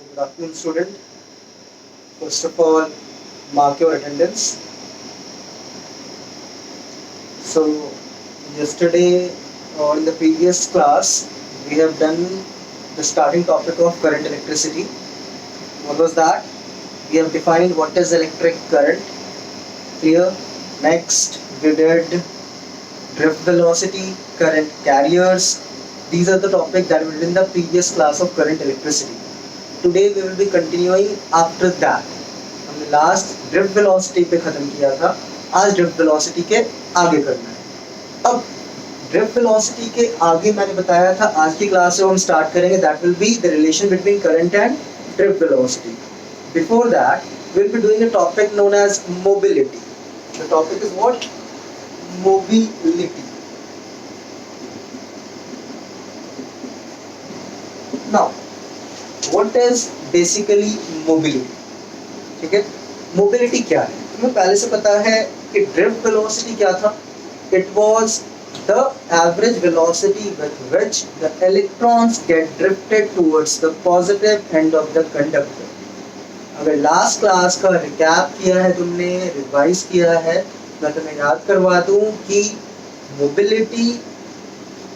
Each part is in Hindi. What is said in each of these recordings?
Good afternoon, student. First of all, mark your attendance. So, yesterday or in the previous class, we have done the starting topic of current electricity. What was that? We have defined what is electric current. Clear? Next, we did drift velocity, current carriers. These are the topics that we did in the previous class of current electricity. Today we will be continuing after that. हमने लास्ट ड्रिफ्ट वेलोसिटी पे खत्म किया था, आज ड्रिफ्ट वेलोसिटी के आगे करना है। अब ड्रिफ्ट वेलोसिटी के आगे मैंने बताया था आज की क्लास से हम स्टार्ट करेंगे, that will be the relation between current and drift velocity. Before that we will be doing a topic known as mobility. The topic is what? Mobility. Now what is basically mobility? ठीक है, मोबिलिटी क्या है? तुम्हें पहले से पता है कि ड्रिफ्ट वेलोसिटी क्या था? It was the average velocity with which the electrons get drifted towards the positive end of the conductor. अगर लास्ट क्लास का रिकैप किया है तुमने, रिवाइज किया है, मैं तुम्हें याद करवा दूं कि मोबिलिटी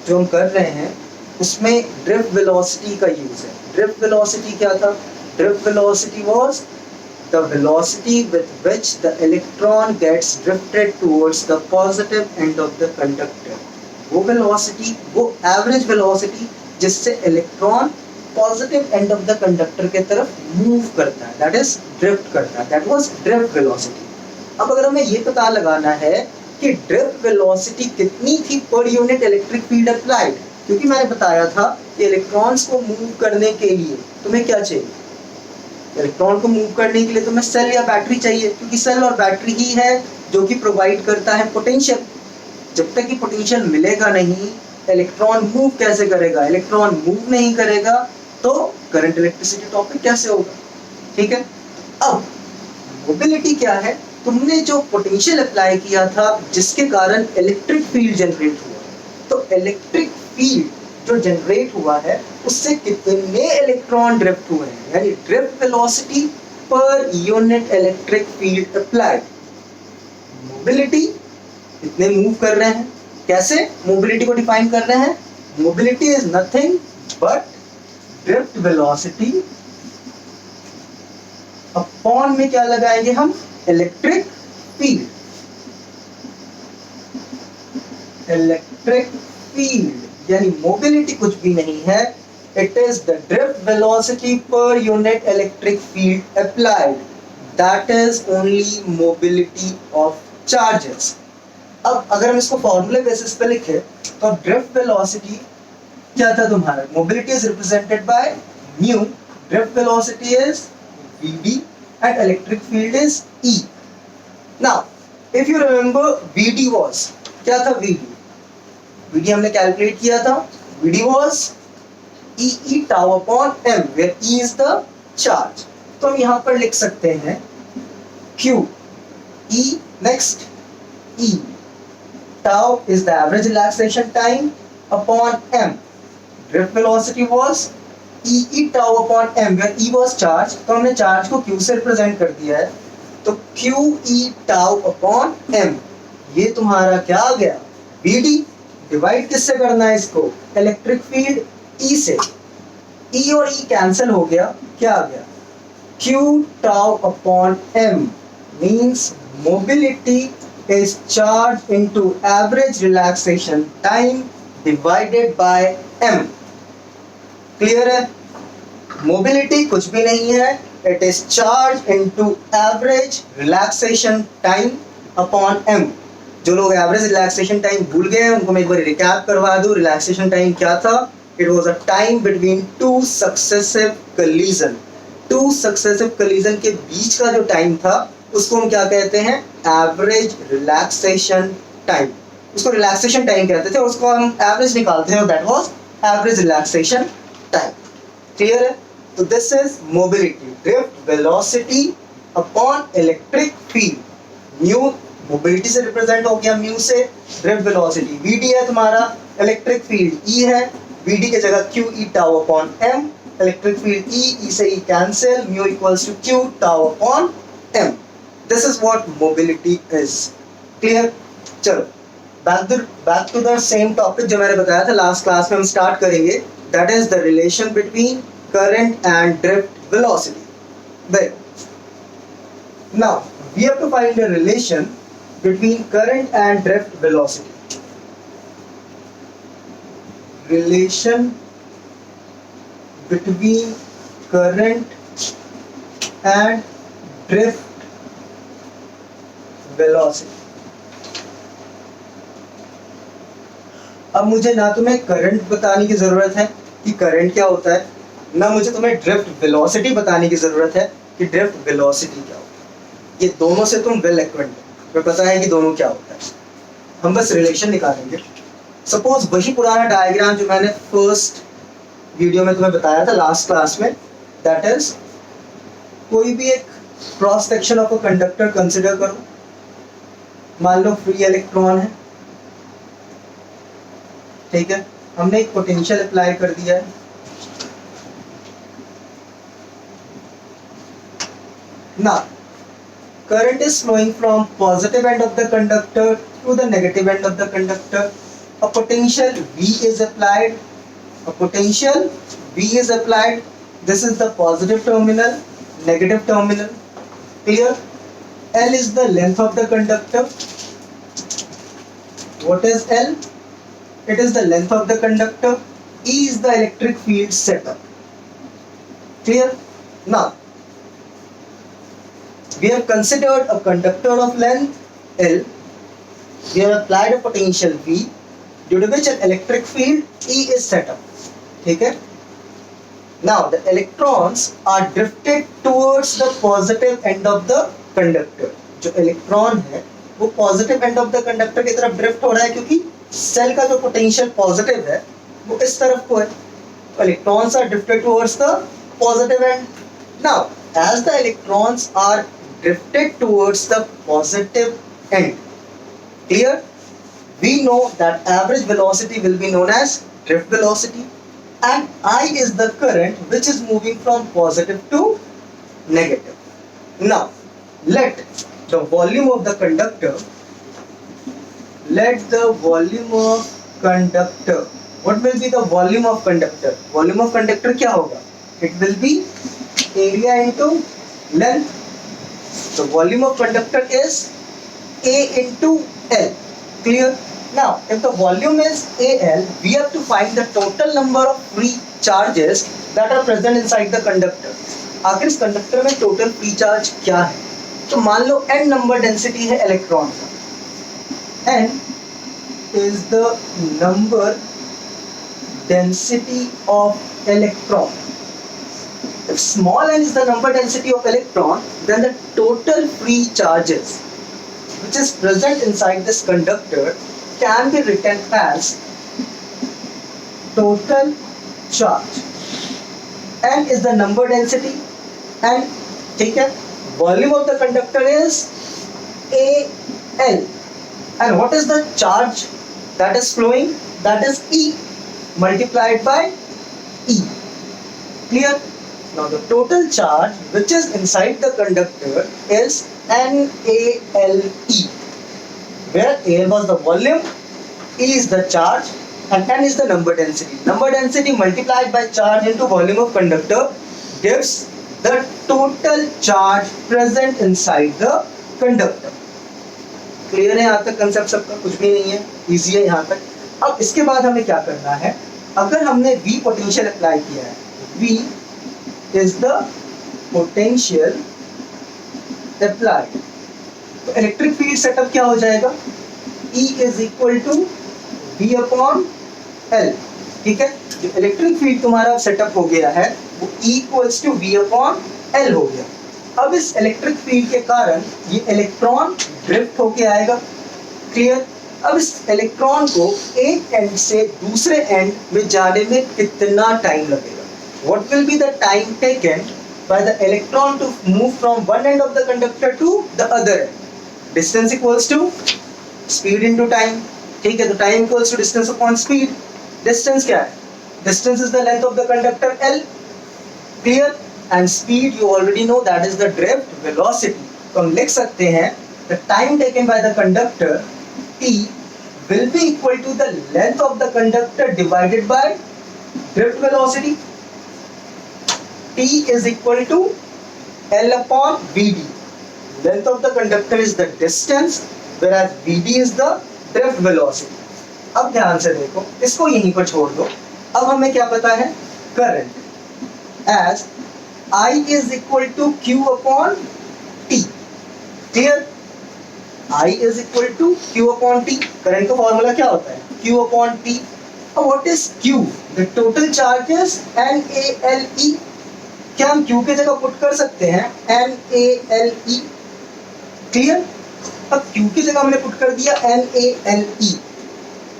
जो हम कर रहे हैं उसमें ड्रिफ्ट वेलोसिटी का यूज है। ड्रिफ्ट वेलोसिटी क्या था? Drift velocity was the velocity with which the electron gets drifted towards the positive end of the conductor। वो velocity, वो average velocity जिससे electron positive end of the conductor के तरफ मूव करता है, दैट इज ड्रिफ्ट करता है, दैट वाज ड्रिफ्ट वेलोसिटी। अब अगर हमें ये पता लगाना है कि ड्रिफ्ट वेलोसिटी कितनी थी per unit electric field applied, क्योंकि मैंने बताया था कि इलेक्ट्रॉन्स को मूव करने के लिए तुम्हें क्या चाहिए? इलेक्ट्रॉन को मूव करने के लिए तुम्हें सेल या बैटरी चाहिए, क्योंकि सेल और बैटरी ही है जो कि प्रोवाइड करता है पोटेंशियल। जब तक कि पोटेंशियल मिलेगा नहीं, इलेक्ट्रॉन मूव कैसे करेगा? इलेक्ट्रॉन मूव नहीं करेगा तो करंट इलेक्ट्रिसिटी टॉपिक कैसे होगा? ठीक है। अब मोबिलिटी क्या है? तुमने जो पोटेंशियल अप्लाई किया था जिसके कारण इलेक्ट्रिक फील्ड जनरेट हुआ, तो इलेक्ट्रिक फील्ड जो जनरेट हुआ है उससे कितने इलेक्ट्रॉन ड्रिफ्ट हुए हैं, यानी drift velocity per unit electric field applied. Mobility कितने मूव कर रहे हैं, कैसे मोबिलिटी को डिफाइन कर रहे हैं? Mobility is nothing but drift velocity upon में क्या लगाएंगे हम? Electric field. इलेक्ट्रिक फील्ड यानी मोबिलिटी कुछ भी नहीं है, it is the drift velocity per unit electric field applied, that is only mobility of charges. अब अगर हम इसको फॉर्मूले बेसिस पे लिखें तो ड्रिफ्ट वेलोसिटी क्या था तुम्हारा? Mobility is represented by mu, drift velocity is vb and electric field is E। now if you remember vd was क्या था? vd हमने कैलकुलेट किया था, vd was e tau upon m where e is the charge। तो हम यहाँ पर लिख सकते हैं q e next e tau is the average relaxation time upon m। drift velocity was e tau upon m where e was charge, तो हमने चार्ज को q से रिप्रेजेंट कर दिया है, तो q e tau upon m ये तुम्हारा क्या आ गया? vd। डिवाइड किससे करना है इसको? इलेक्ट्रिक फील्ड E से। E और E कैंसिल हो गया, क्या आ गया? Q tau upon m means mobility is charge into average relaxation time divided by m। Clear है? मोबिलिटी कुछ भी नहीं है, it is charge into average relaxation time upon m। जो लोग एवरेज रिलैक्सेशन टाइम भूल गए उनको मैं एक बार रिकैप करवा दूं। रिलैक्सेशन टाइम क्या था? It was a time between two successive collision. Two successive collision के बीच का जो टाइम था उसको हम क्या कहते हैं? Average relaxation time. उसको रिलैक्सेशन टाइम कहते थे, उसको हम एवरेज निकालते हैं, that was average relaxation time. Clear है? तो this is mobility, drift velocity upon electric field. Mu mobility से रिप्रेजेंट हो गया म्यू से, ड्रिफ्ट वेलोसिटी vd है तुम्हारा, इलेक्ट्रिक फील्ड E है, BD के जगह Q E tau upon M, electric field E से E cancel, mu equals to Q tau upon M. This is what mobility is. Clear? चलो back to the same topic जो मैंने बताया था लास्ट क्लास में हम स्टार्ट करेंगे. That is the relation between current and drift velocity. There. Now we have to find a relation between current and drift velocity. Relation between current and drift velocity. अब मुझे ना तुम्हें करंट बताने की जरूरत है कि करंट क्या होता है, ना मुझे तुम्हें ड्रिफ्ट वेलोसिटी बताने की जरूरत है कि ड्रिफ्ट वेलोसिटी क्या होता है. ये दोनों से तुम वेल एक्वेंटेड, तुम्हें पता है कि दोनों क्या होता है. हम बस रिलेशन निकालेंगे. सपोज वही पुराना डायग्राम जो मैंने फर्स्ट वीडियो में तुम्हें बताया था लास्ट क्लास में, दैट इज कोई भी एक cross section of a conductor consider करो. मान लो फ्री इलेक्ट्रॉन है, ठीक है. हमने एक पोटेंशियल अप्लाई कर दिया है. Now current is flowing from positive end of the conductor to the negative end of the conductor. A potential V is applied. A potential V is applied. This is the positive terminal, negative terminal. Clear? L is the length of the conductor. What is L? It is the length of the conductor. E is the electric field setup. Clear? Now we have considered a conductor of length L. We have applied a potential V, due to which an electric field E is set up. Okay? Now the electrons are drifted towards the positive end of the conductor. जो इलेक्ट्रॉन है वो positive end of the conductor की तरफ ड्रिफ्ट हो रहा है, क्योंकि सेल का जो पोटेंशियल पॉजिटिव है वो इस तरफ को है. Electrons are drifted towards the positive end. Now as the electrons are drifted towards the positive end, clear, we know that average velocity will be known as drift velocity, and I is the current which is moving from positive to negative. Now let the volume of the conductor, what will be the volume of conductor? Volume of conductor क्या होगा? It will be area into length. The volume of conductor is A into L. Clear? Now if the volume is AL, we have to find the total number of free charges that are present inside the conductor. आखिर इस कंडक्टर में टोटल फ्री चार्ज क्या है? तो मान लो n नंबर डेंसिटी है इलेक्ट्रॉन का. n is the number density of electron. If small n is the number density of electron, then the total free charges which is present inside this conductor can be written as total charge. n is the number density and ठीक है, volume of the conductor is AL, and what is the charge that is flowing? That is E multiplied by E. Clear? Now the total charge which is inside the conductor is NaLE, where AL was the volume, E is the charge, and N is the number density. Number density multiplied by charge into volume of conductor gives the total charge present inside the conductor. Clear है यहाँ तक? कंसेप्ट सबका कुछ भी नहीं है, इजी है यहाँ तक. अब इसके बाद हमें क्या करना है? अगर हमने V पोटेंशियल अप्लाई किया है, V is the potential applied, तो इलेक्ट्रिक फील्ड सेटअप क्या हो जाएगा? E is equal to V upon L. ठीक है, जो इलेक्ट्रिक फील्ड तुम्हारा सेटअप हो गया है वो E equals to V upon L हो गया. अब इस इलेक्ट्रिक फील्ड के कारण ये इलेक्ट्रॉन ड्रिफ्ट होके आएगा. क्लियर? अब इस इलेक्ट्रॉन को एक एंड से दूसरे एंड में जाने में कितना टाइम लगेगा? What will be the time taken by the electron to move from one end of the conductor to the other end? Distance equals to speed into time. ठीक है, तो time equals to distance upon speed. Distance क्या है? distance is the length of the conductor L, clear, and speed you already know, that is the drift velocity. तो हम लिख सकते हैं the time taken by the conductor T will be equal to the length of the conductor divided by drift velocity. T is equal to L upon Vd. Length of the conductor is the distance, whereas Vd is the drift velocity. अब ध्यान से देखो, इसको यहीं पर छोड़ दो. अब हमें क्या पता है? Current as I is equal to Q upon T. Clear? I is equal to Q upon T. Current का फॉर्मूला क्या होता है? Q upon T. Now what is Q? The total charge is NaLe. क्या हम Q की जगह पुट कर सकते हैं NaLe? क्लियर? अब Q की जगह हमने पुट कर दिया NaLe.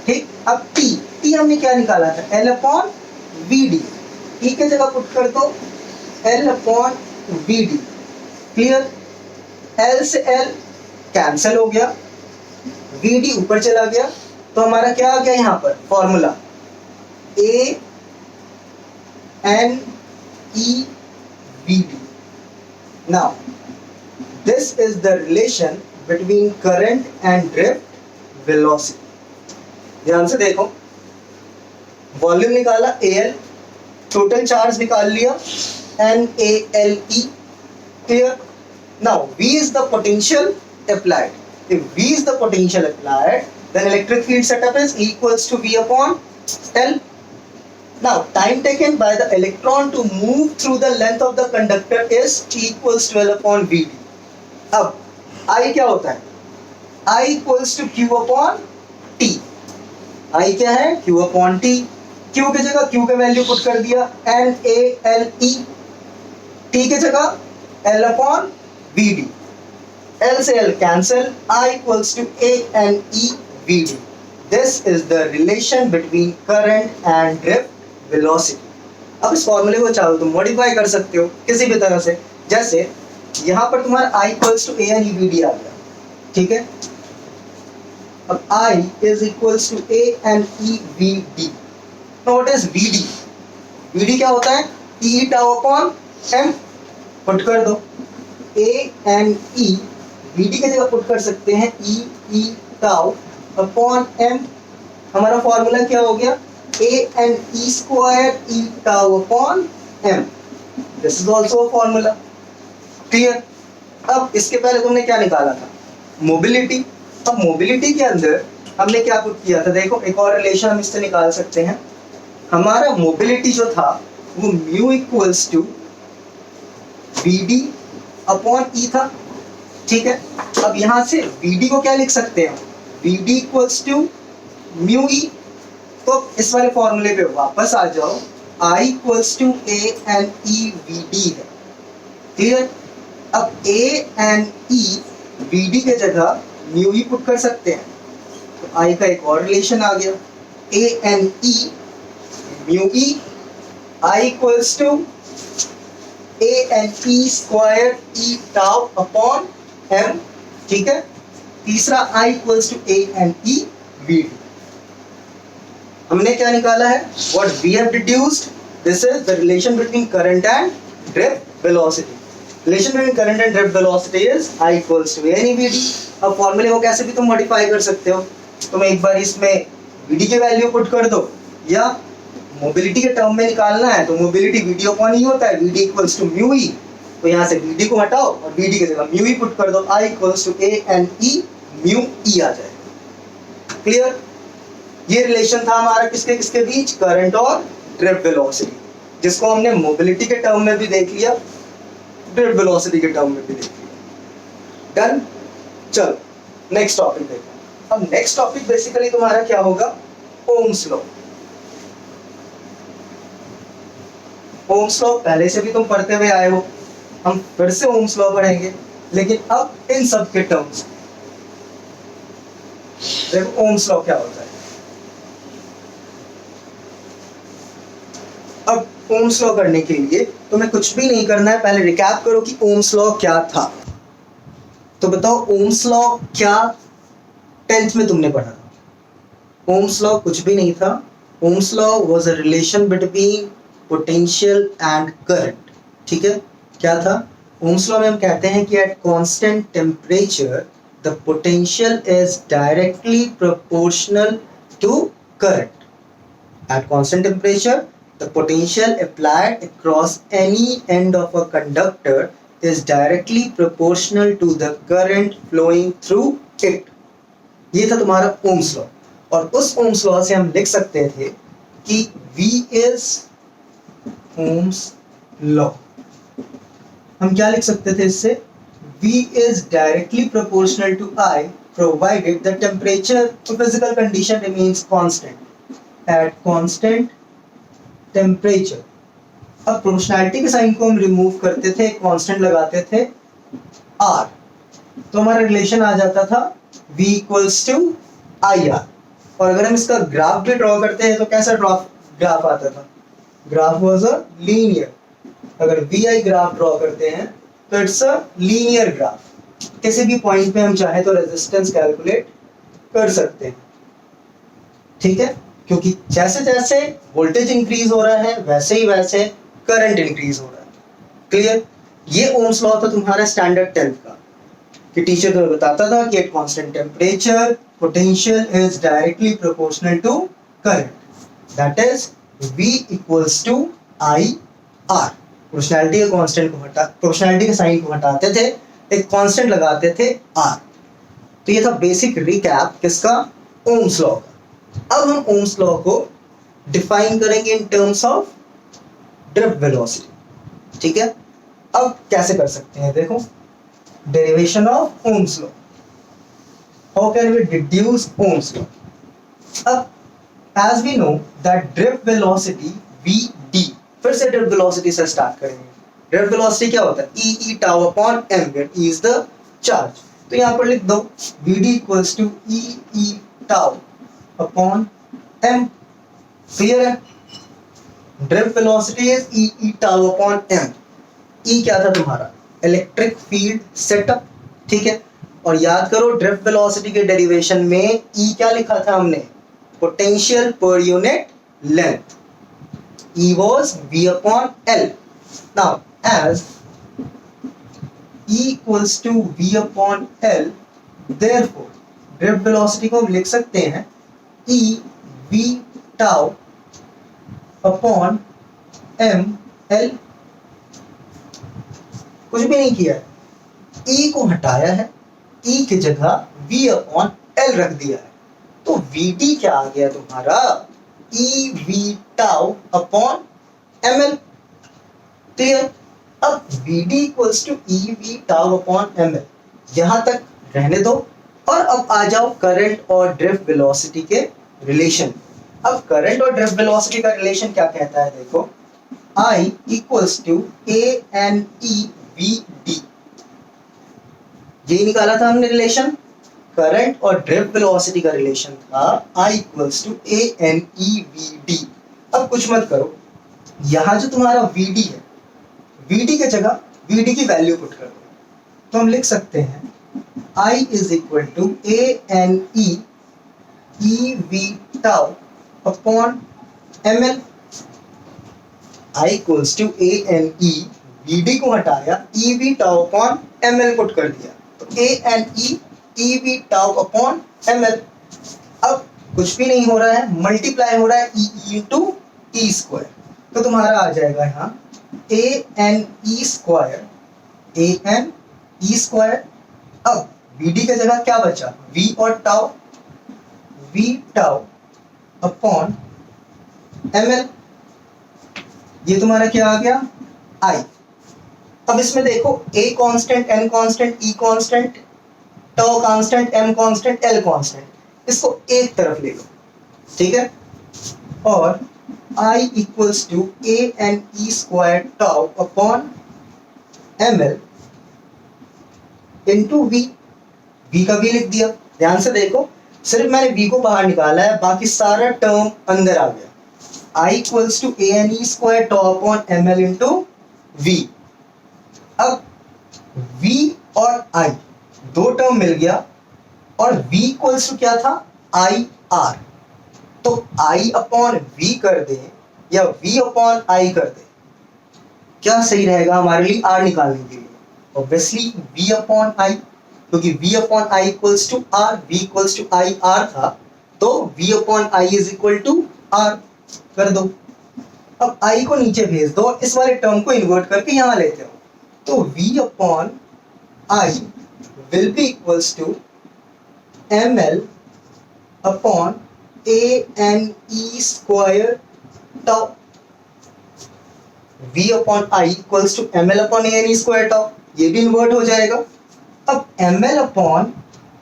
ठीक, अब T हमने क्या निकाला था? L upon Vd. T की जगह पुट कर दो L upon Vd. Clear? L से L कैंसिल हो गया, Vd ऊपर चला गया, तो हमारा क्या आ गया यहाँ पर formula? A N E Vd. Now this is the relation between current and drift velocity. ध्यान से देखो, वॉल्यूम निकाला AL, टोटल चार्ज निकाल लिया NaLe. Clear? Now V is the potential applied. If V is the potential applied, then electric field setup is E equals to V upon L. Now time taken by the electron to move through the length of the conductor is T equals to L upon Vd. अब I क्या होता है? I equals to Q upon T. I क्या है? Q upon T. Q की जगह Q का वैल्यू पुट कर दिया NaLe. T की जगह L upon Vd. L से L cancel. I equals to ANE Vd. This is the relation between current and drift velocity. अब इस फॉर्मूले को चाहो तुम मॉडिफाई कर सकते हो किसी भी तरह से. जैसे यहाँ पर तुम्हारा I equals to ANE Vd आ गया, ठीक है. अब I is equals to ANE Vd. Now what is Vd? Vd क्या होता है? E tau upon m. Put कर दो ANE. Vd की जगह पुट कर सकते हैं E tau upon m. हमारा फॉर्मूला क्या हो गया? ANE square E tau upon m. This is also a formula. Clear? अब इसके पहले तुमने क्या निकाला था? मोबिलिटी. अब मोबिलिटी के अंदर हमने क्या पुट किया था? देखो, एक और रिलेशन हम इससे निकाल सकते हैं. हमारा मोबिलिटी जो था वो mu equals to Vd upon E था, ठीक है. अब यहाँ से Vd को क्या लिख सकते हैं? Vd equals to mu E. तो इस वाले फॉर्मूले पे वापस आ जाओ. I equals to ANE Vd है. क्लियर? अब ANE Vd के जगह म्यू E पुट कर सकते हैं, तो I का एक और रिलेशन आ गया. ANE mu E. I equals to ANE square E tau upon m, ठीक है. तीसरा I equals to ANE Vd. हमने क्या निकाला है? What we have deduced, this is the relation between current and drift velocity. Relation between current and drift velocity is I equals to ANE Vd. अब फॉर्मूले को कैसे भी तुम मॉडिफाई कर सकते हो. तुम एक बार इसमें Vd की वैल्यू पुट कर दो, या मोबिलिटी के टर्म में निकालना है तो मोबिलिटी Vd अपॉन E होता है. Vd equals to mu E. तो यहाँ से Vd को हटाओ और Vd की जगह म्यू E पुट कर दो. I equals to ANE mu E आ जाएगा. क्लियर? ये रिलेशन था हमारा किसके किसके बीच? करंट और ड्रिफ्ट वेलोसिटी, जिसको हमने मोबिलिटी के टर्म में भी देख लिया, ड्रिफ्ट वेलोसिटी के टर्म में भी देख लिया. डन. चलो नेक्स्ट टॉपिक देखो. अब नेक्स्ट टॉपिक बेसिकली तुम्हारा क्या होगा? Ohm's law. ओम्स लॉ पहले से भी तुम पढ़ते हुए आए हो, हम फिर से ओम्स लॉ पढ़ेंगे, लेकिन अब इन सब के टर्म्स. देखो ओम्स लॉ क्या होता है. अब ओम्स लॉ करने के लिए तुम्हें कुछ भी नहीं करना है, पहले रिकैप करो कि ओम्स लॉ क्या था. तो बताओ ओम्स लॉ क्या 10th में तुमने पढ़ा था? ओम्स लॉ कुछ भी नहीं था. Ohm's law was a relation between potential and current. ठीक है, क्या था? Ohm's law में हम कहते हैं कि at constant temperature the potential is directly proportional to current. At constant temperature the potential applied across any end of a conductor is directly proportional to the current flowing through it. ये था तुम्हारा ओम्स लॉ, और उस ओम्स लॉ से हम लिख सकते थे कि V इज ओम्स लॉ। हम क्या लिख सकते थे इससे? V is directly proportional to I provided the temperature physical condition remains constant at constant temperature. अब प्रोपोर्शनैलिटी के साइन को हम रिमूव करते थे, कांस्टेंट लगाते थे R, तो हमारा रिलेशन आ जाता था V इक्वल्स टू IR। और अगर हम इसका ग्राफ भी ड्रॉ करते हैं तो कैसा ग्राफ आता था? Graph was a linear. अगर VI ग्राफ ड्रॉ करते हैं तो इट्स अ लीनियर ग्राफ। किसी भी पॉइंट पे हम चाहे तो रेजिस्टेंस कैलकुलेट कर सकते हैं, ठीक है, क्योंकि जैसे जैसे वोल्टेज इंक्रीज हो रहा है वैसे ही वैसे करंट इंक्रीज हो रहा है। क्लियर? ये ओम्स लॉ था तुम्हारा स्टैंडर्ड 10th का, कि टीचर तुम्हें बताता था कि at constant temperature potential is directly proportional to current, that is V equals to IR। Proportionality के कांस्टेंट को प्रोपोर्शनैलिटी के साइन को हटाते थे, एक कांस्टेंट लगाते थे R। तो ये था बेसिक रिकैप किसका? ओम्स लॉ का। अब हम ओम्स लॉ को डिफाइन करेंगे in terms of drift velocity, ठीक है। अब कैसे कर सकते हैं? देखो, derivation of Ohm's law. How can we deduce Ohm's law? अब as we know that drift velocity Vd, फिर से drift velocity से स्टार्ट करेंगे। drift velocity क्या होता है? E tau upon m, where E is the charge। तो यहाँ पर लिख दो Vd equals to E tau upon m। Clear है? drift velocity is E tau upon m। E क्या था तुम्हारा? इलेक्ट्रिक फील्ड सेटअप, ठीक है। और याद करो ड्रिफ्ट वेलोसिटी के डेरिवेशन में E क्या लिखा था हमने? Potential per unit length. E was V upon L। Now as E equals to V upon L, therefore drift velocity को हम लिख सकते हैं E V tau upon M L। कुछ भी नहीं किया है, E को हटाया है, E की जगह V अपॉन L रख दिया है, तो Vd क्या आ गया तुम्हारा? EV tau upon ml। Clear? अब Vd equals to EV tau upon ml, यहां तक रहने दो, और अब आ जाओ करंट और ड्रिफ्ट वेलोसिटी के रिलेशन। अब करंट और ड्रिफ्ट वेलोसिटी का रिलेशन क्या कहता है? देखो, I इक्वल्स टू ANEVD, ये निकाला था हमने रिलेशन। करंट और ड्रिफ्ट वेलोसिटी का रिलेशन था I इक्वल्स टू ANEVD। अब कुछ मत करो, यहां जो तुम्हारा Vd है, Vd की जगह Vd की वैल्यू पुट कर दो, तो हम लिख सकते हैं I is equal to ANEEV tau upon ml। I equals to ANE, Vd को हटाया, EV tau upon ml put कर दिया, तो ANE EV tau upon ml। अब कुछ भी नहीं हो रहा है, मल्टीप्लाई हो रहा है E इंटू E स्क्वायर, तो तुम्हारा आ जाएगा यहाँ ANE स्क्वायर ANE स्क्वायर। अब Vd की जगह क्या बचा? V और tau, V tau upon ml, ये तुम्हारा क्या आ गया? I। अब इसमें देखो A constant, N constant, E constant, tau constant, M constant, L constant, इसको एक तरफ ले लो, ठीक है। और I equals to ANE square tau upon ml into V। V का V लिख दिया। ध्यान से देखो, सिर्फ मैंने V को बाहर निकाला है, बाकी सारा टर्म अंदर आ गया। I equals to ANE square tau upon ml into V। अब V और I दो टर्म मिल गया, और V इक्वल्स टू क्या था? IR। तो I अपॉन V कर दे या V अपॉन I कर दे, क्या सही रहेगा हमारे लिए R निकालने के लिए? ऑब्वियसली V अपॉन I, क्योंकि V upon I equals to R, V equals to I R था, तो V upon I is equal to R कर दो। अब I को नीचे भेज दो, इस वाले टर्म को इन्वर्ट करके यहाँ लेते हो, तो V upon I will be equals to ml upon ANE square tau. V upon I equals to ml upon ANE square tau, ये भी इन्वर्ट हो जाएगा। अब ml upon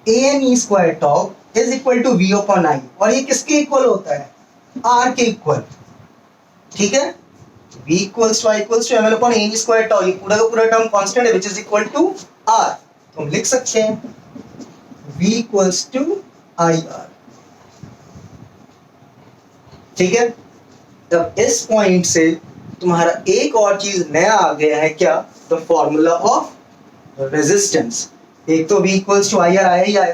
ANE square tau is equal to V upon I, और ये किसके इक्वल होता है? R के इक्वल, ठीक है। V equals to I equals to ml upon ANE square tau, ये पूरा का पूरा टर्म कांस्टेंट है, which is equal to R, तो हम लिख सकते हैं V इक्वल्स टू IR, ठीक है। तब इस पॉइंट से तुम्हारा एक और चीज नया आ गया है, क्या? The formula of resistance. एक तो V इक्वल्स टू IR आया ही आया,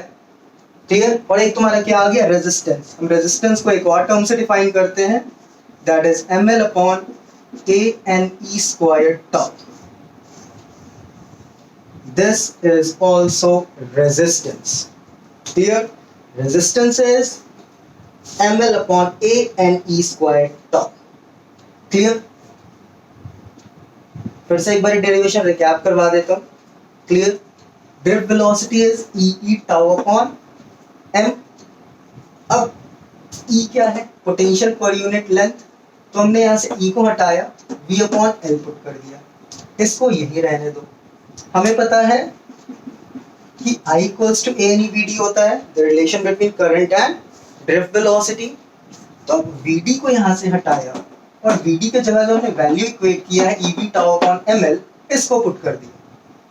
ठीक है, और एक तुम्हारा क्या आ गया? रेजिस्टेंस। हम रेजिस्टेंस को एक और टर्म से डिफाइन करते हैं, that is ml upon ANE square tau. This is also resistance. Here, resistance is ml upon ANE square tau. Clear? फिर से एक बार डेरिवेशन रिकैप करवा देता हूँ। Clear? Drift velocity is E tau upon m. अब E क्या है? Potential per unit length. तो हमने यहाँ से E को हटाया, V upon L पुट कर दिया, इसको यही रहने दो। हमें पता है कि I equals to ANE VD होता है, the relation between current and drift velocity. तो VD को यहाँ से हटाया और VD के जगह जो हमने वैल्यू इक्वेट किया है EV टाउ अपॉन ml, इसको पुट कर दिया,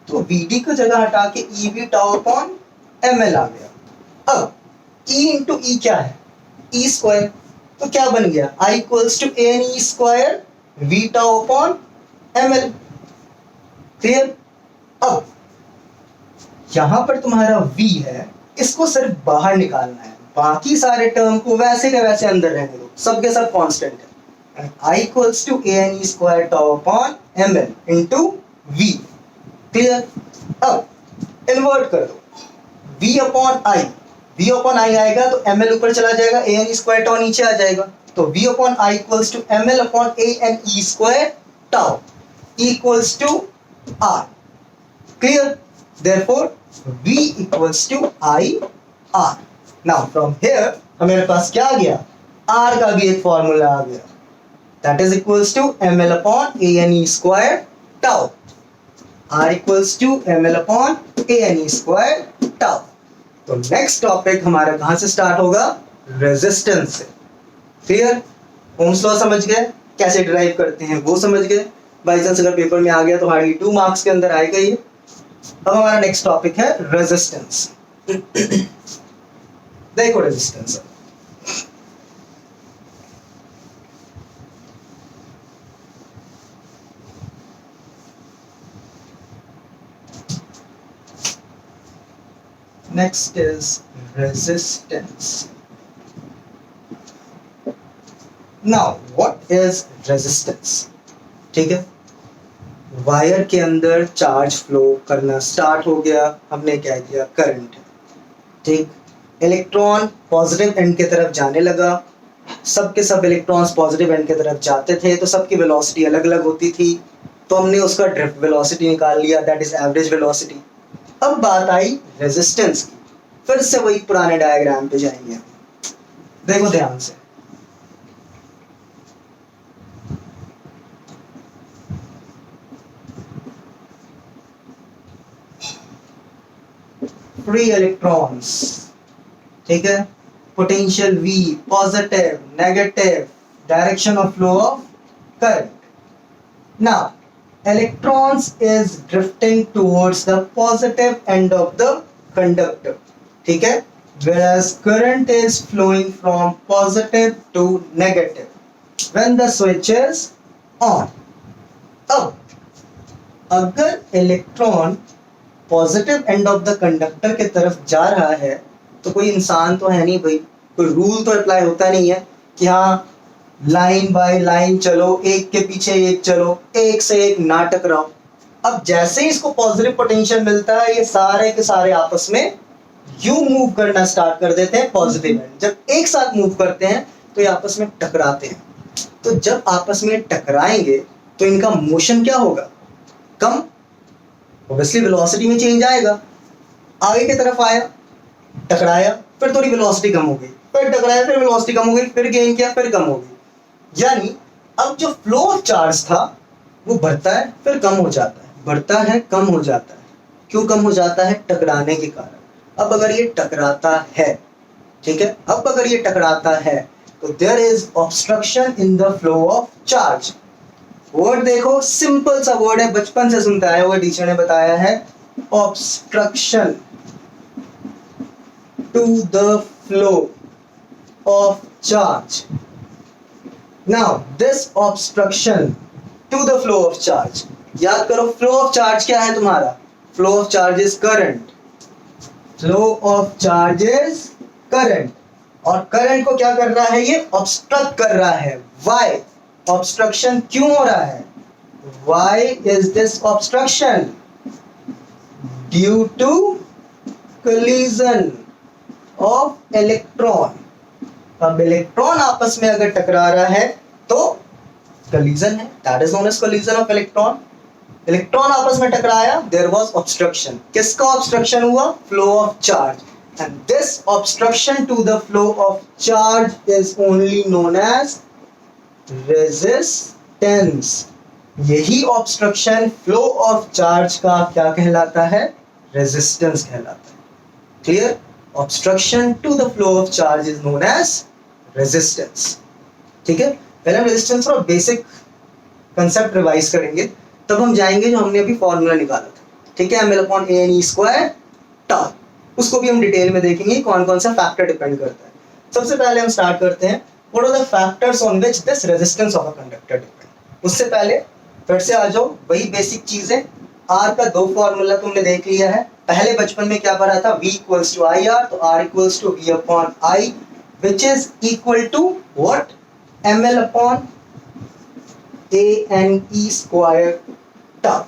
तो VD को जगह हटा के EV टाउ अपॉन ml आ गया। अब E इंटू E क्या है? E स्क्वायर, तो क्या बन गया? I equals to ANE square V tau upon ml। Clear? अब यहां पर तुम्हारा V है, इसको सिर्फ बाहर निकालना है, बाकी सारे टर्म को वैसे के वैसे अंदर रहने दो, सबके सब कांस्टेंट है। I equals to ANE square tau upon ml into V। Clear? अब इन्वर्ट कर दो, V upon I, V upon I आएगा तो ml ऊपर चला जाएगा, ANE स्क्वायर टाउ नीचे आ जाएगा, तो V upon I equals to ml upon ANE square tau equals to R। Clear? Therefore, V equals to IR. Now, from here, हमारे पास क्या आ गया? R का भी एक फॉर्मूला आ गया, that is equals to ml upon ANE square tau. R equals to ml upon ANE square tau. तो नेक्स्ट टॉपिक हमारा कहां से स्टार्ट होगा? रेजिस्टेंस से। क्लियर? ओम्स लॉ समझ गए, कैसे डिराइव करते हैं वो समझ गए। बाई चांस अगर पेपर में आ गया तो हार्डली 2 मार्क्स के अंदर आएगा ये। अब हमारा नेक्स्ट टॉपिक है रेजिस्टेंस। देखो resistance, next is resistance. Now what is resistance? ठीक है, वायर के अंदर चार्ज फ्लो करना स्टार्ट हो गया, हमने क्या किया? करंट, ठीक, इलेक्ट्रॉन पॉजिटिव एंड की तरफ जाने लगा, सबके सब इलेक्ट्रॉन्स पॉजिटिव एंड की तरफ जाते थे, तो सबकी वेलोसिटी अलग अलग होती थी, तो हमने उसका ड्रिफ्ट वेलोसिटी निकाल लिया, दैट इज एवरेज वेलोसिटी। अब बात आई रेजिस्टेंस की, फिर से वही पुराने डायग्राम पे जाएंगे। देखो ध्यान से, फ्री इलेक्ट्रॉन्स, ठीक है, potential V, positive, negative, direction of flow of current. Now electrons is drifting towards the positive end of the conductor, ठीक है, whereas current is flowing from positive to negative when the switch is on। अब अगर electron positive end of the conductor की तरफ जा रहा है, तो कोई इंसान तो है नहीं भाई, कोई रूल तो अप्लाई होता नहीं है कि हाँ लाइन बाय लाइन चलो, एक के पीछे एक चलो, एक से एक ना टकराओ। अब जैसे ही इसको पॉजिटिव पोटेंशियल मिलता है, ये सारे के सारे आपस में यूं मूव करना स्टार्ट कर देते हैं पॉजिटिव एंड। जब एक साथ मूव करते हैं तो ये आपस में टकराते हैं। तो जब आपस में टकराएंगे तो इनका मोशन क्या होगा? कम। ऑब्वियसली वेलोसिटी में चेंज आएगा। आगे की तरफ आया, टकराया, फिर थोड़ी वेलोसिटी कम हो गई, फिर टकराया, फिर वेलोसिटी कम हो गई, फिर गेन किया, फिर कम हो गई। यानी अब जो फ्लो ऑफ चार्ज था वो बढ़ता है फिर कम हो जाता है, बढ़ता है कम हो जाता है। क्यों कम हो जाता है? टकराने के कारण। अब अगर ये टकराता है, ठीक है, अब अगर ये टकराता है तो there is obstruction in the flow of charge. Word देखो, सिंपल सा वर्ड है, बचपन से सुनता आया हुआ, टीचर ने बताया है, obstruction to the flow of charge. Now this obstruction to the flow of charge, याद करो फ्लो ऑफ चार्ज क्या है तुम्हारा? Flow of charge is current. Flow of charge is current, और करंट को क्या कर रहा है? ये ऑब्स्ट्रक्ट कर रहा है। व्हाई? ऑब्स्ट्रक्शन क्यों हो रहा है? Why is this obstruction? Due to collision of electron. अब इलेक्ट्रॉन आपस में अगर टकरा रहा है तो कोलिजन है, that is known as collision of electron. Electron आपस में टकराया, देयर वाज ऑब्स्ट्रक्शन। किसका ऑब्स्ट्रक्शन हुआ? Flow of charge. and this obstruction to the flow of charge is only known as resistance। यही obstruction flow of charge का क्या कहलाता है? resistance कहलाता है। clear? obstruction to the flow of charge is known as resistance। ठीक है, पहले हम resistance का बेसिक कंसेप्ट रिवाइज करेंगे, तब हम जाएंगे जो हमने अभी फॉर्मूला निकाला था, ठीक है, ml upon a n e square tau। उसको भी हम डिटेल में देखेंगे कौन कौन सा फैक्टर डिपेंड करता है। सबसे पहले हम स्टार्ट करते हैं, what are the factors on which this resistance of a conductor depend. उससे पहले फिर से आ जाओ, वही बेसिक चीजें। आर का दो फॉर्मूला तुमने देख लिया है, पहले बचपन में क्या पढ़ा था? V equals to I R, तो R equals to V upon I, which is equal to what? ml upon a n e square tau।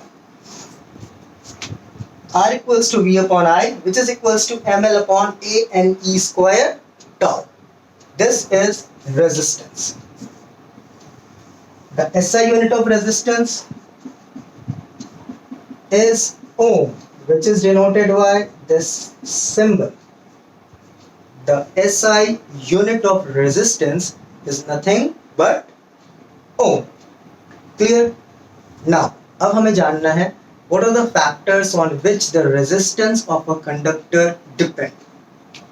R equals to V upon I, which is equals to ml upon a n e square tau. This is resistance. The SI unit of resistance is ohm, which is denoted by this symbol. The SI unit of resistance is nothing but ohm. Clear? Now, अब हमें जानना है what are the factors on which the resistance of a conductor depend?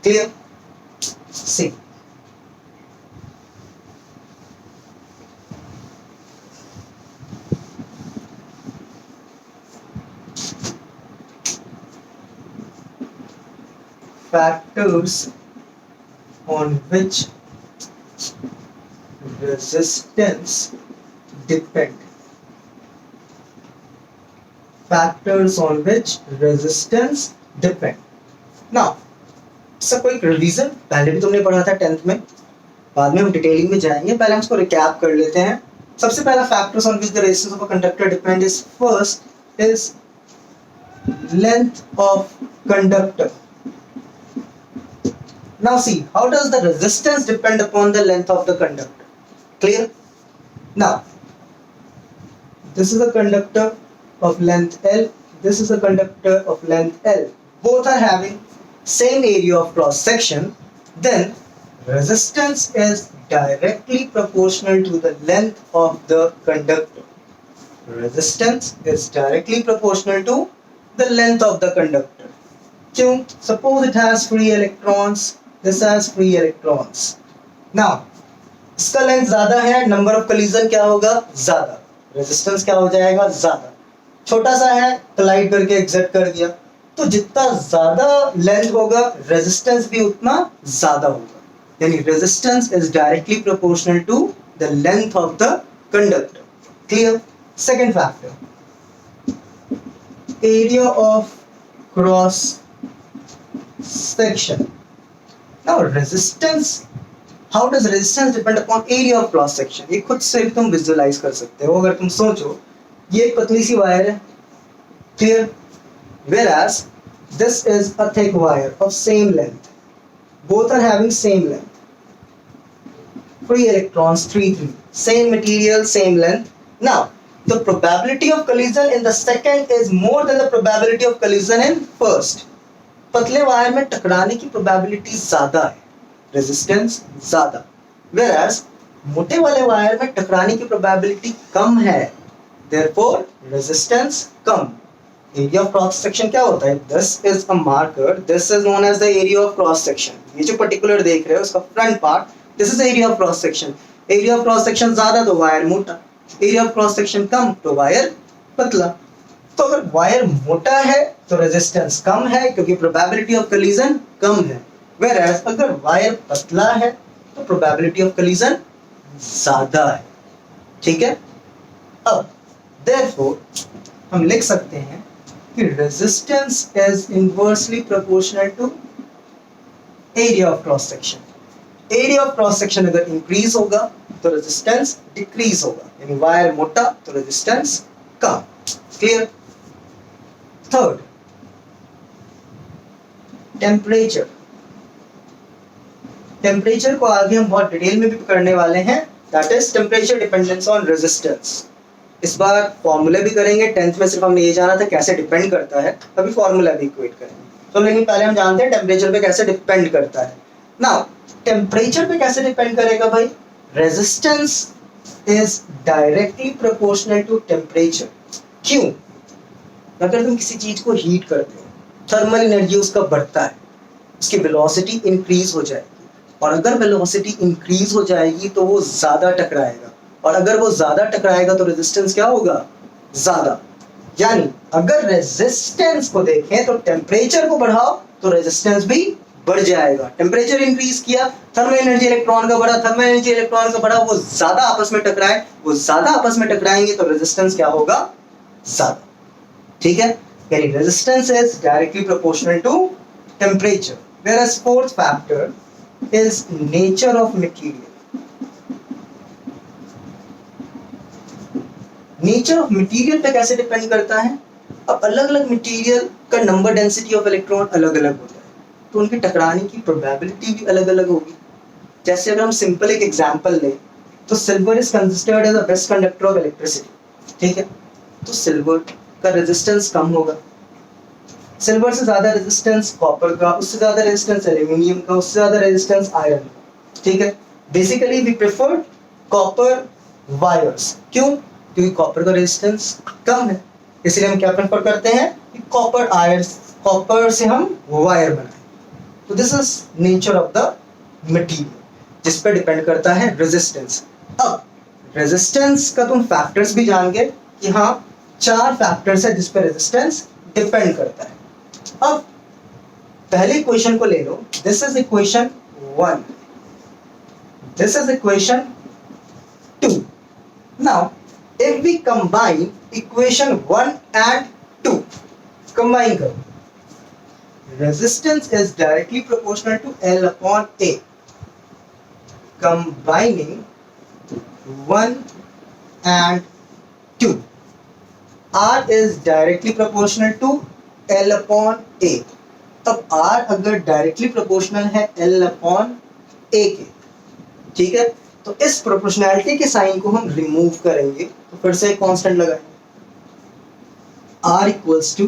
Clear? See. Factors on which resistance depend. Factors on which resistance depend. Now, इसका कोई रिवीजन पहले भी तुमने पढ़ा था 10th में, बाद में हम डिटेलिंग में जाएंगे, पहले हम इसको रिकैप कर लेते हैं। सबसे पहला factors on which the resistance of a conductor depend is, first is length of conductor. Now see, how does the resistance depend upon the length of the conductor? Clear? Now this is a conductor of length L, this is a conductor of length L, both are having same area of cross section, then resistance is directly proportional to the length of the conductor. Resistance is directly proportional to the length of the conductor. क्यों? Suppose it has free electrons, this has free electrons. Now इसका लेंथ ज्यादा है, नंबर ऑफ कोलिजन क्या होगा? ज्यादा, रेजिस्टेंस क्या हो जाएगा? ज्यादा। छोटा सा है, कोलाइड करके एग्जिट कर दिया, तो जितना ज्यादा लेंथ होगा रेजिस्टेंस भी उतना ज्यादा होगा, यानी resistance is directly proportional to the length of the conductor. Clear? Second factor, area of cross section. Now resistance how does resistance depend upon area of cross section, ये खुद से भी तुम विजुअलाइज कर सकते हो अगर तुम सोचो। ये एक पतली सी वायर है, clear, whereas this is a thick wire of same length, both are having same length, free electrons 3 same material same length. Now the probability of collision in the second is more than the probability of collision in first. पतले वायर में टकराने की प्रोबेबिलिटी ज्यादा है, रेजिस्टेंस ज्यादा, whereas मोटे वाले वायर में टकराने की प्रोबेबिलिटी कम है, therefore रेजिस्टेंस कम। एरिया ऑफ क्रॉस सेक्शन क्या होता है? This is a marker, this is known as the area of cross section. ये जो पर्टिकुलर देख रहे हो उसका front part, this is area of cross section. Area of cross section ज्यादा तो वायर मोटा, एरिया ऑफ क्रॉस सेक्शन कम तो वायर पतला। तो अगर वायर मोटा है तो रेजिस्टेंस कम है क्योंकि प्रोबेबिलिटी ऑफ कोलिजन कम है, whereas अगर वायर पतला है तो प्रोबेबिलिटी ऑफ कोलिजन ज्यादा है। ठीक है, अब therefore हम लिख सकते हैं कि resistance is inversely proportional to area of cross section. Area of cross section अगर इंक्रीज होगा तो रेजिस्टेंस डिक्रीज होगा, यानी वायर मोटा तो रेजिस्टेंस कम। क्लियर? Third, temperature. टेम्परेचर को आगे हम बहुत डिटेल में भी करने वाले हैं, that is temperature dependence on resistance. इस बार फॉर्मूले भी करेंगे, 10th में सिर्फ हमने ये जाना था कैसे डिपेंड करता है, अभी फॉर्मूला भी इक्वेट करेंगे। तो लेकिन पहले हम जानते हैं टेम्परेचर पे कैसे डिपेंड करता है। नाउ टेम्परेचर पे कैसे डिपेंड करेगा भाई? Resistance is directly proportional to temperature. क्यों? अगर तुम किसी चीज को हीट करते हो, थर्मल एनर्जी उसका बढ़ता है, उसकी वेलोसिटी इंक्रीज हो जाएगी, और अगर वेलोसिटी इंक्रीज हो जाएगी तो वो ज्यादा टकराएगा, और अगर वो ज्यादा टकराएगा तो रेजिस्टेंस क्या होगा? ज्यादा। यानी अगर रेजिस्टेंस को देखें तो टेम्परेचर को बढ़ाओ तो रेजिस्टेंस भी बढ़ जाएगा। टेम्परेचर इंक्रीज किया, थर्मल एनर्जी इलेक्ट्रॉन का बढ़ा, थर्मल एनर्जी इलेक्ट्रॉन का बढ़ा, वो ज्यादा आपस में टकराए, वो ज्यादा आपस में टकराएंगे तो रेजिस्टेंस क्या होगा? ज्यादा। ठीक है, यानी resistance is directly proportional to temperature. Whereas fourth factor is nature of material. Nature of material पे कैसे डिपेंड करता है? अब अलग अलग मटेरियल का नंबर डेंसिटी ऑफ इलेक्ट्रॉन अलग अलग होता है, तो उनके टकराने की प्रोबेबिलिटी भी अलग अलग होगी। जैसे अगर हम सिंपल एक एग्जांपल लें तो silver is considered as the best conductor of electricity. ठीक है, तो सिल्वर का रेजिस्टेंस कम होगा, सिल्वर से ज्यादा रेजिस्टेंस कॉपर का, उससे ज्यादा रेजिस्टेंस एल्यूमिनियम का, उससे ज्यादा रेजिस्टेंस आयरन का। ठीक है, basically we prefer copper wires. क्यों? क्योंकि कॉपर का रेजिस्टेंस कम है, इसलिए हम क्या प्रेफर करते हैं कि कॉपर आयर्स, कॉपर से हम वायर बनाएं। तो this is nature of the material, जिस पर डिपेंड करता है रेजिस्टेंस। अब रेजिस्टेंस का तुम फैक्टर्स भी जान गए कि हाँ 4 फैक्टर्स है जिस पर रेजिस्टेंस डिपेंड करता है। अब पहले इक्वेशन को ले लो, this is equation 1, this is equation 2। Now if we combine equation 1 and 2, combine करो, resistance is directly proportional to L upon A. Combining 1 and 2, R is directly proportional to L upon A. अब R अगर directly proportional है L upon A के, ठीक है, तो इस प्रोपोर्शनैलिटी के साइन को हम रिमूव करेंगे, तो फिर से एक कांस्टेंट लगाएंगे, R equals to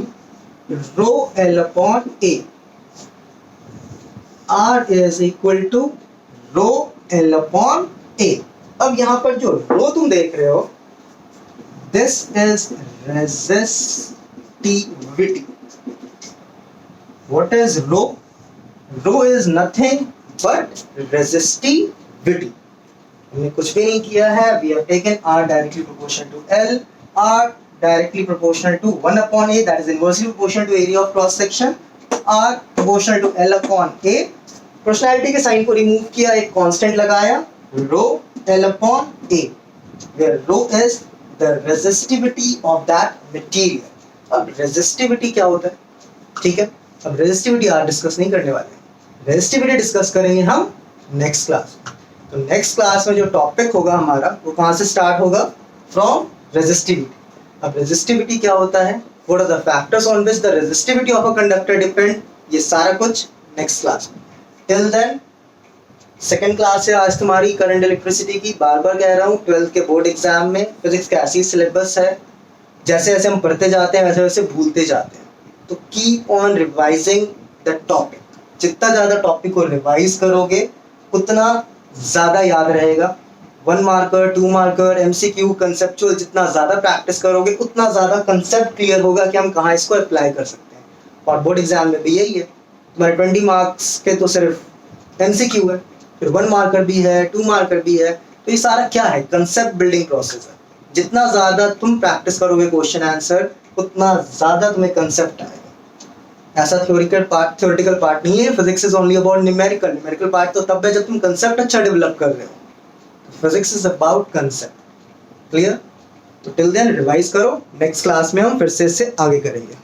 rho L upon A। R is equal to rho L upon A। अब यहां पर जो रो तुम देख रहे हो, this is resistivity. What is rho? Rho is nothing but resistivity. हमने कुछ भी नहीं किया है, we have taken R directly proportional to L, R directly proportional to 1 upon A, that is inversely proportional to area of cross section, R proportional to L upon A। Proportionality के साइन को रिमूव किया, एक कांस्टेंट लगाया, रो L upon A, where rho is the resistivity of that material। अब रेजिस्टिविटी क्या होता है? ठीक है, अब रेजिस्टिविटी आज डिस्कस नहीं करने वाले हैं, रेजिस्टिविटी डिस्कस करेंगे हम नेक्स्ट क्लास में। तो नेक्स्ट क्लास में जो टॉपिक होगा हमारा वो कहाँ से स्टार्ट होगा? From resistivity. अब रेजिस्टिविटी क्या होता है, what are the factors on which the resistivity of a conductor depend, ये सारा कुछ नेक्स्ट क्लास में। टिल देन सेकेंड क्लास है आज तुम्हारी करंट इलेक्ट्रिसिटी की। बार बार कह रहा हूँ 12th के बोर्ड एग्जाम में फिजिक्स का ऐसी सिलेबस है, जैसे जैसे हम पढ़ते जाते हैं वैसे वैसे भूलते जाते हैं। तो keep on revising the topic, जितना ज़्यादा टॉपिक को रिवाइज करोगे उतना ज़्यादा याद रहेगा। 1 मार्कर 2 मार्कर MCQ कंसेप्चुअल जितना ज़्यादा प्रैक्टिस करोगे उतना ज़्यादा कंसेप्ट क्लियर होगा कि हम कहाँ इसको अप्लाई कर सकते हैं। और बोर्ड एग्जाम में भी यही है, तुम्हारे 20 मार्क्स के तो सिर्फ MCQ है, फिर 1 मार्कर भी है 2 मार्कर भी है। तो ये सारा क्या है? कंसेप्ट बिल्डिंग प्रोसेस है। जितना ज़्यादा तुम प्रैक्टिस करोगे क्वेश्चन आंसर उतना ज़्यादा तुम्हें कंसेप्ट आएगा। ऐसा थ्योरेटिकल पार्ट नहीं है। Physics is only about numerical part तो तब है जब तुम कंसेप्ट अच्छा डेवलप कर रहे हो। Physics is about concept. Clear? तो टिल देन रिवाइज करो, नेक्स्ट क्लास में हम फिर से इससे आगे करेंगे।